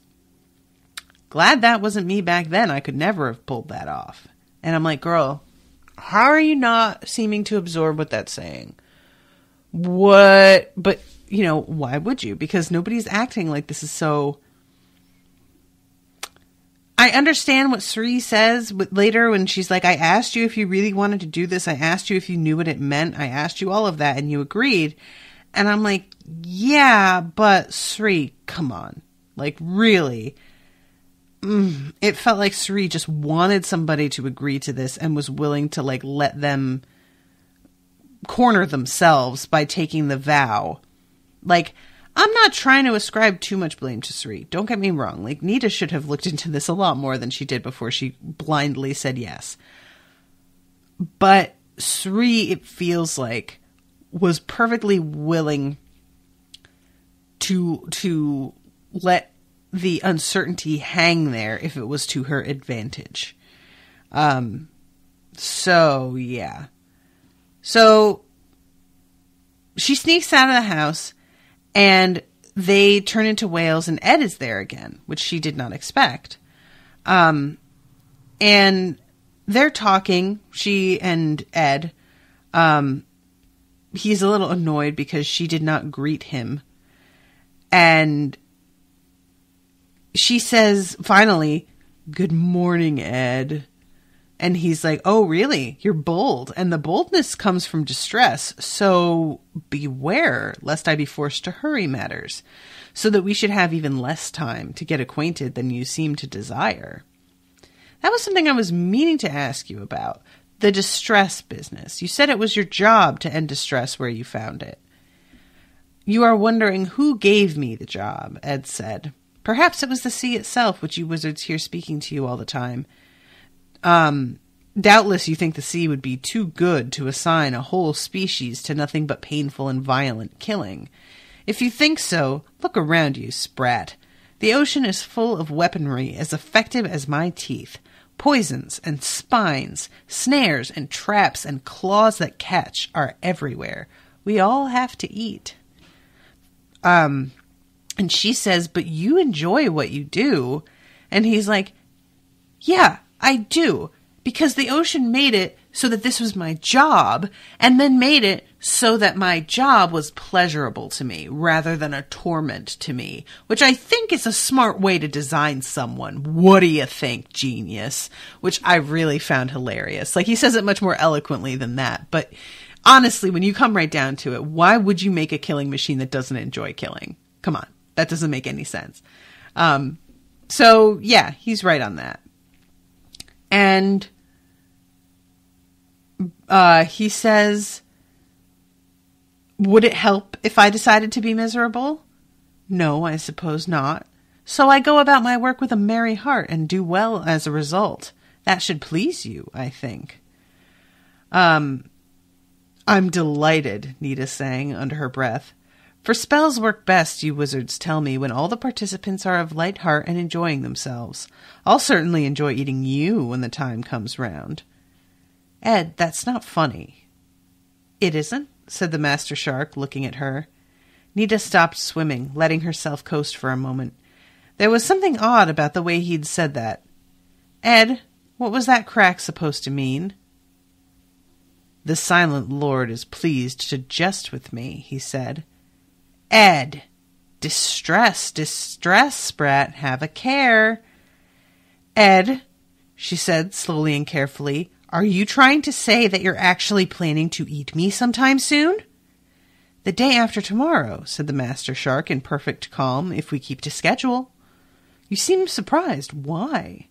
glad that wasn't me back then. I could never have pulled that off. And I'm like, girl, how are you not seeming to absorb what that's saying? What? But, why would you? Because nobody's acting like this is so... I understand what Sri says later when she's like, I asked you if you really wanted to do this. I asked you if you knew what it meant. I asked you all of that and you agreed. And I'm like, yeah, but Sri, come on. Like, really? It felt like Sri just wanted somebody to agree to this and was willing to, like, let them corner themselves by taking the vow. Like, I'm not trying to ascribe too much blame to Sri. Don't get me wrong. Like, Nita should have looked into this a lot more than she did before she blindly said yes. But Sri, it feels like, was perfectly willing to let the uncertainty hang there if it was to her advantage. So, yeah. So, she sneaks out of the house, and they turn into whales, and Ed is there again, which she did not expect. And they're talking, she and Ed. He's a little annoyed because she did not greet him. And she says, finally, good morning, Ed. And he's like, oh, really? You're bold. And the boldness comes from distress. So beware, lest I be forced to hurry matters, so that we should have even less time to get acquainted than you seem to desire. That was something I was meaning to ask you about. The distress business. You said it was your job to end distress where you found it. You are wondering who gave me the job, Ed said. Perhaps it was the sea itself, which you wizards hear speaking to you all the time. Doubtless you think the sea would be too good to assign a whole species to nothing but painful and violent killing. If you think so, look around you, sprat. The ocean is full of weaponry as effective as my teeth. Poisons and spines, snares and traps and claws that catch are everywhere. We all have to eat. And she says, but you enjoy what you do. And he's like, yeah, I do. Because the ocean made it so that this was my job, and then made it so that my job was pleasurable to me rather than a torment to me, which I think is a smart way to design someone. What do you think, genius? Which I really found hilarious. Like, he says it much more eloquently than that, but honestly, when you come right down to it, why would you make a killing machine that doesn't enjoy killing? Come on. That doesn't make any sense. So, yeah, he's right on that. And he says, would it help if I decided to be miserable? No, I suppose not. So I go about my work with a merry heart and do well as a result. That should please you, I think. I'm delighted, Nita sang under her breath. For spells work best, you wizards tell me, when all the participants are of light heart and enjoying themselves. I'll certainly enjoy eating you when the time comes round. Ed, that's not funny. It isn't, said the master shark, looking at her. Nita stopped swimming, letting herself coast for a moment. There was something odd about the way he'd said that. Ed, what was that crack supposed to mean? The silent lord is pleased to jest with me, he said. Ed, distress, sprat, have a care. Ed, she said slowly and carefully, Are you trying to say that you're actually planning to eat me sometime soon? The day after tomorrow, said the Master Shark in perfect calm, if we keep to schedule. You seem surprised. Why?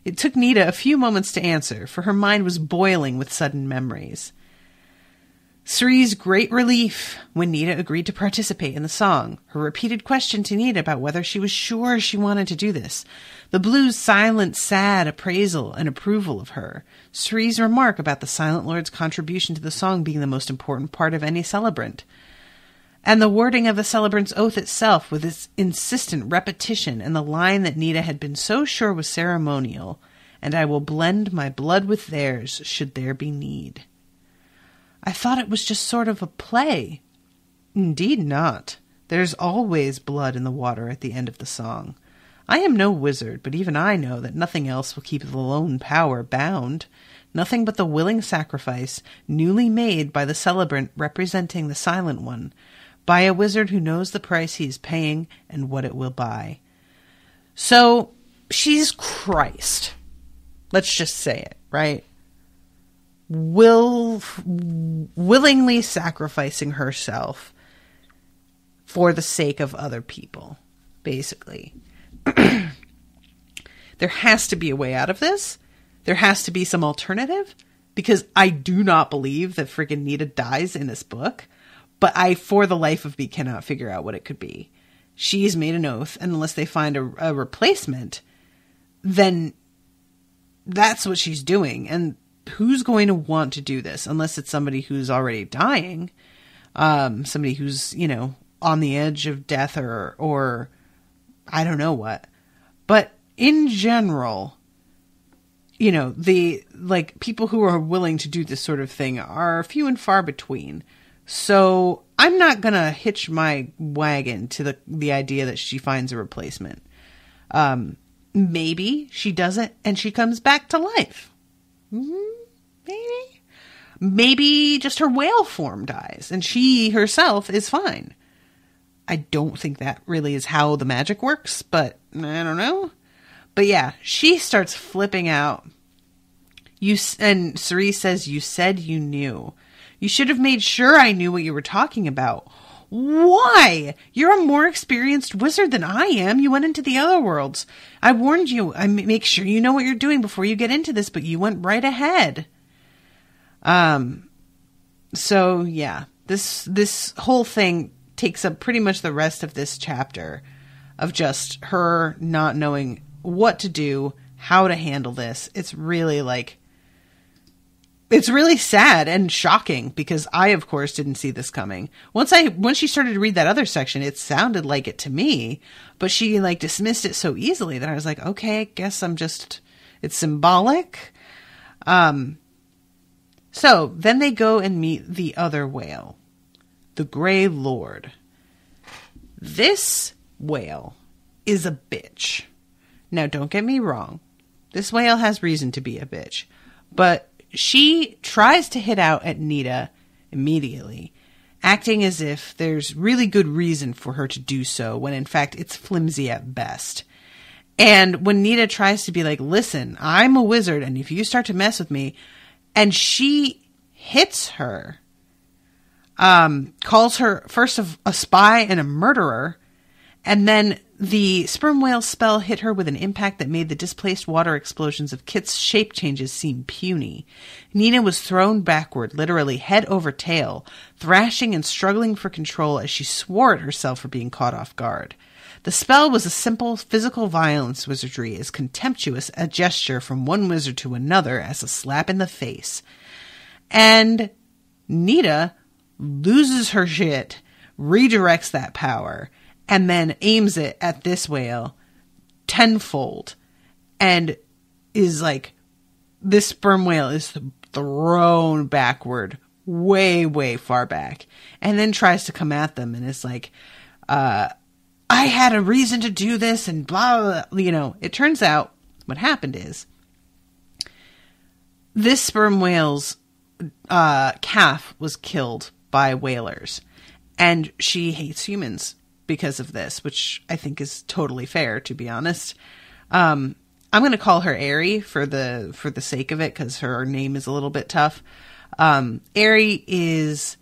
It took Nita a few moments to answer, for her mind was boiling with sudden memories. Sri's great relief when Nita agreed to participate in the song, her repeated question to Nita about whether she was sure she wanted to do this, the Blue's silent, sad appraisal and approval of her, Sri's remark about the Silent Lord's contribution to the song being the most important part of any celebrant, and the wording of the celebrant's oath itself with its insistent repetition and the line that Nita had been so sure was ceremonial, and I will blend my blood with theirs should there be need. I thought it was just sort of a play. Indeed not. There's always blood in the water at the end of the song. I am no wizard, but even I know that nothing else will keep the lone power bound. Nothing but the willing sacrifice, newly made by the celebrant representing the Silent One, by a wizard who knows the price he is paying and what it will buy. So, she's Christ. Let's just say it, right? Willingly sacrificing herself for the sake of other people, basically. There has to be a way out of this. There has to be some alternative, because I do not believe that friggin' Nita dies in this book, but I, for the life of me, cannot figure out what it could be. She's made an oath, and unless they find a replacement, then that's what she's doing, and who's going to want to do this unless it's somebody who's already dying, somebody who's, on the edge of death or I don't know what. But in general, the people who are willing to do this sort of thing are few and far between. So I'm not going to hitch my wagon to the idea that she finds a replacement. Maybe she does it and she comes back to life. Maybe just her whale form dies and she herself is fine. I don't think that really is how the magic works, but I don't know. But yeah, she starts flipping out. And Cerise says, "You said you knew. You should have made sure I knew what you were talking about. Why? You're a more experienced wizard than I am. You went into the other worlds. I warned you. I make sure you know what you're doing before you get into this, but you went right ahead." So yeah, this whole thing takes up pretty much the rest of this chapter of just her not knowing what to do, how to handle this. It's really sad and shocking because I, of course, didn't see this coming. Once she started to read that other section, it sounded like it to me, but she dismissed it so easily that I was like, okay, I guess it's symbolic. So then they go and meet the other whale, the Grey Lord. This whale is a bitch. Now, don't get me wrong. This whale has reason to be a bitch, but she tries to hit out at Nita immediately, acting as if there's really good reason for her to do so, when in fact it's flimsy at best. And when Nita tries to be like, listen, I'm a wizard, and if you start to mess with me, and she hits her, calls her first a spy and a murderer, and then the sperm whale spell hit her with an impact that made the displaced water explosions of Kit's shape changes seem puny. Nina was thrown backward, literally head over tail, thrashing and struggling for control as she swore at herself for being caught off guard. The spell was a simple physical violence wizardry, as contemptuous a gesture from one wizard to another as a slap in the face. And Nita loses her shit, redirects that power, and then aims it at this whale tenfold, and is like, this sperm whale is thrown backward, way, way far back, and then tries to come at them and is like, I had a reason to do this, and blah, blah. It turns out what happened is this sperm whale's calf was killed by whalers, and she hates humans because of this, which I think is totally fair, to be honest. I'm I'm going to call her Aerie for the sake of it, because her name is a little bit tough. Aerie is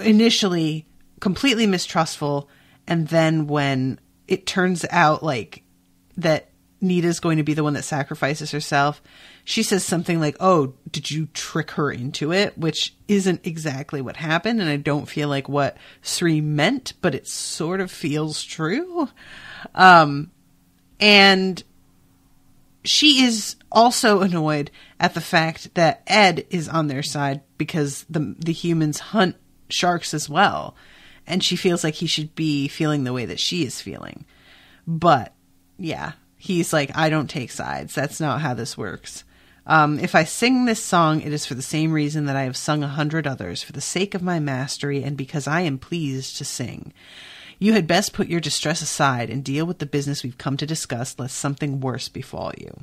initially completely mistrustful, and then when it turns out like that Nita's going to be the one that sacrifices herself, she says something like, "Oh, did you trick her into it?" Which isn't exactly what happened, and I don't feel like what Sri meant, but it sort of feels true. And she is also annoyed at the fact that Ed is on their side, because the humans hunt sharks as well, and she feels like he should be feeling the way that she is feeling. But yeah, he's like, "I don't take sides. That's not how this works. If I sing this song, it is for the same reason that I have sung 100 others, for the sake of my mastery and because I am pleased to sing. You had best put your distress aside and deal with the business we've come to discuss, lest something worse befall you."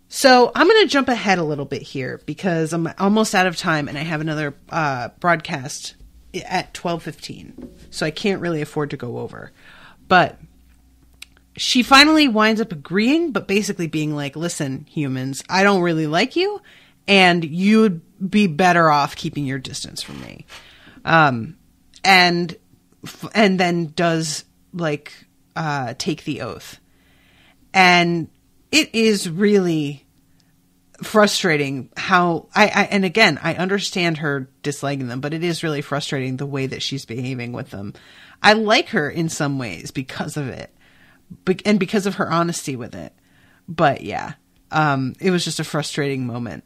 So I'm going to jump ahead a little bit here because I'm almost out of time and I have another broadcast at 12:15. So I can't really afford to go over. But she finally winds up agreeing, but basically being like, "Listen, humans, I don't really like you, and you'd be better off keeping your distance from me." And then does like take the oath. And it is really frustrating how and again, I understand her disliking them, but it is really frustrating the way that she's behaving with them. I like her in some ways because of it. And because of her honesty with it. But yeah, it was just a frustrating moment.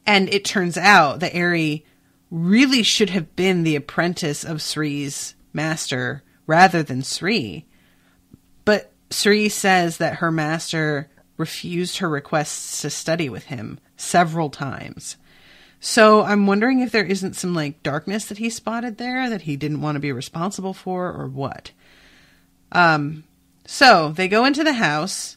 And it turns out that Aerie really should have been the apprentice of Sri's master rather than Sri. But Sri says that her master refused her requests to study with him several times. So I'm wondering if there isn't some like darkness that he spotted there that he didn't want to be responsible for, or what. So they go into the house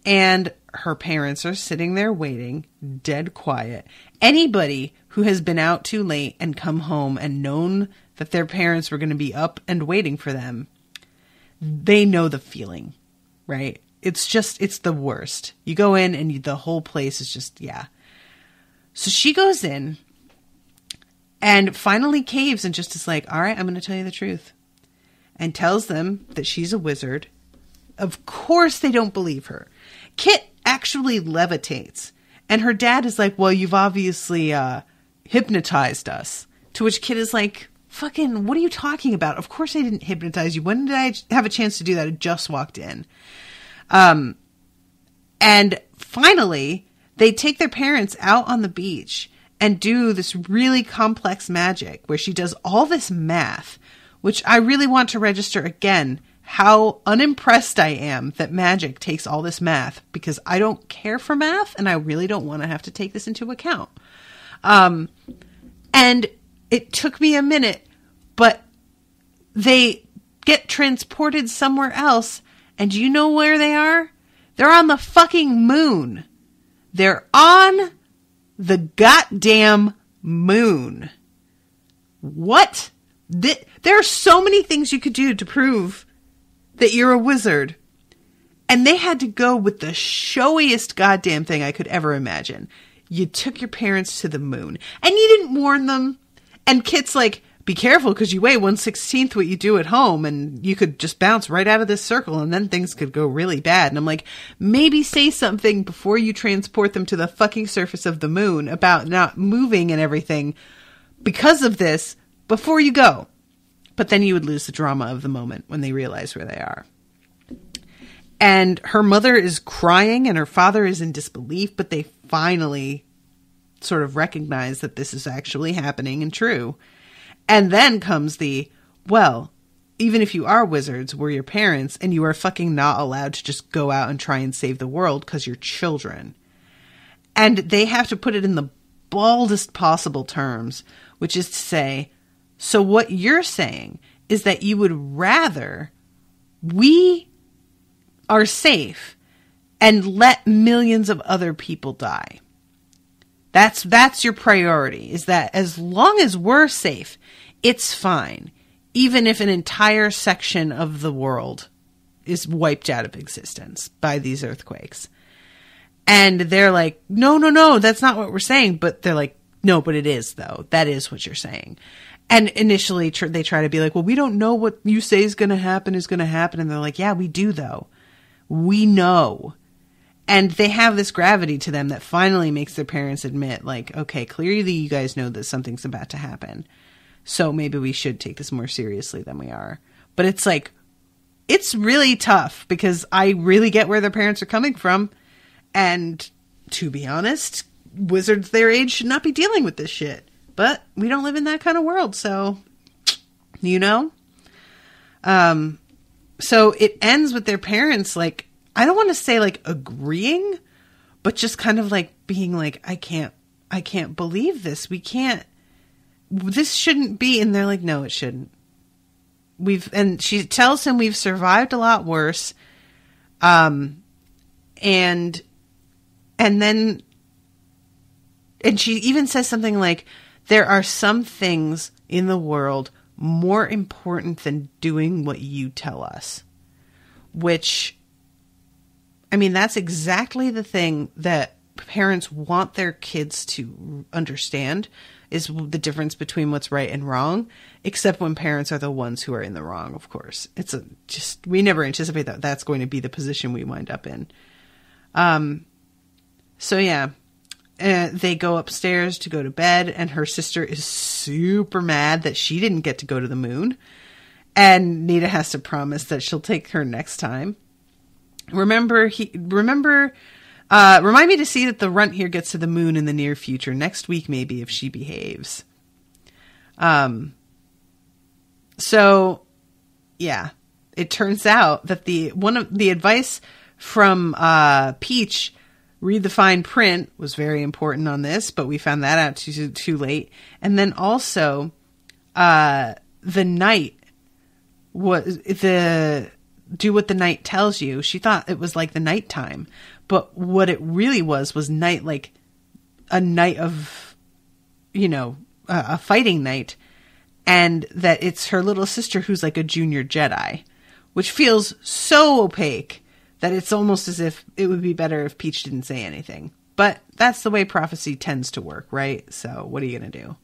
and her parents are sitting there waiting, dead quiet. Anybody who has been out too late and come home and known that their parents were going to be up and waiting for them, they know the feeling, right? It's the worst. You go in and the whole place is just, yeah. So she goes in and finally caves and just is like, "All right, I'm going to tell you the truth." And tells them that she's a wizard. Of course they don't believe her. Kit actually levitates. And her dad is like, "Well, you've obviously hypnotized us." To which Kit is like, "Fucking, what are you talking about? Of course I didn't hypnotize you. When did I have a chance to do that? I just walked in." And finally, they take their parents out on the beach and do this really complex magic where she does all this math, which I really want to register again how unimpressed I am that magic takes all this math, because I don't care for math and I really don't want to have to take this into account. And it took me a minute, but they get transported somewhere else, and do you know where they are? They're on the fucking moon. They're on the goddamn moon. What? There are so many things you could do to prove that you're a wizard. And they had to go with the showiest goddamn thing I could ever imagine. You took your parents to the moon. And you didn't warn them. And Kit's like, "Be careful because you weigh 1/16 what you do at home. And you could just bounce right out of this circle and then things could go really bad." And I'm like, maybe say something before you transport them to the fucking surface of the moon about not moving and everything because of this before you go. But then you would lose the drama of the moment when they realize where they are. And her mother is crying and her father is in disbelief, but they finally sort of recognize that this is actually happening and true. And then comes well, even if you are wizards, we're your parents, and you are fucking not allowed to just go out and try and save the world because you're children. And they have to put it in the baldest possible terms, which is to say, so what you're saying is that you would rather we are safe and let millions of other people die. That's your priority, is that as long as we're safe, it's fine, even if an entire section of the world is wiped out of existence by these earthquakes. And they're like, no, that's not what we're saying. But they're like, no, but it is, though. That is what you're saying. And initially they try to be like, well, we don't know what you say is going to happen. And they're like, yeah, we do, though. We know. And they have this gravity to them that finally makes their parents admit, like, okay, clearly you guys know that something's about to happen. So maybe we should take this more seriously than we are. But it's like, it's really tough because I really get where their parents are coming from. And to be honest, wizards their age should not be dealing with this shit. But we don't live in that kind of world, so, you know? So it ends with their parents, like, I don't want to say, like, agreeing, but just kind of, like, being like, I can't believe this. This shouldn't be. And they're like, no, it shouldn't. And she tells him we've survived a lot worse. And she even says something like, there are some things in the world more important than doing what you tell us. Which, I mean, that's exactly the thing that parents want their kids to understand, is the difference between what's right and wrong, except when parents are the ones who are in the wrong, of course. We never anticipate that that's going to be the position we wind up in. So yeah, they go upstairs to go to bed, and her sister is super mad that she didn't get to go to the moon. And Nita has to promise that she'll take her next time. Remind me to see that the runt here gets to the moon in the near future. Next week, maybe, if she behaves. So, yeah. It turns out that one of the advice from Peach, read the fine print, was very important on this, but we found that out too late. And then also, the night was do what the night tells you. She thought it was like the nighttime, but what it really was night, like a night of, a fighting night, and that it's her little sister who's like a junior Jedi, which feels so opaque that it's almost as if it would be better if Peach didn't say anything. But that's the way prophecy tends to work, right? So what are you going to do?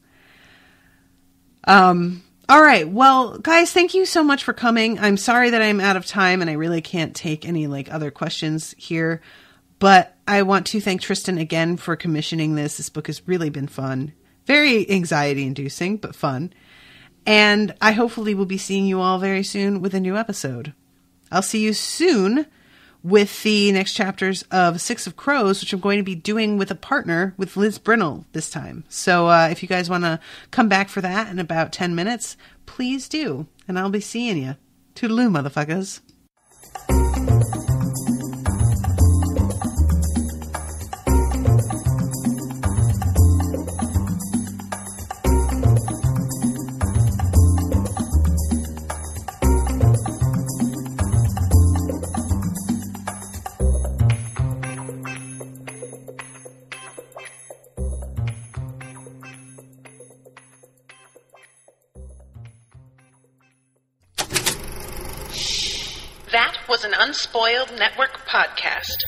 All right. Well, guys, thank you so much for coming. I'm sorry that I'm out of time and I really can't take any other questions here, but I want to thank Tristan again for commissioning this. This book has really been fun, very anxiety inducing, but fun. And I hopefully will be seeing you all very soon with a new episode. I'll see you soon with the next chapters of Six of Crows, which I'm going to be doing with a partner, with Liz Brindle this time. So if you guys want to come back for that in about 10 minutes, please do. And I'll be seeing you. Toodaloo, motherfuckers. That was an Unspoiled Network podcast.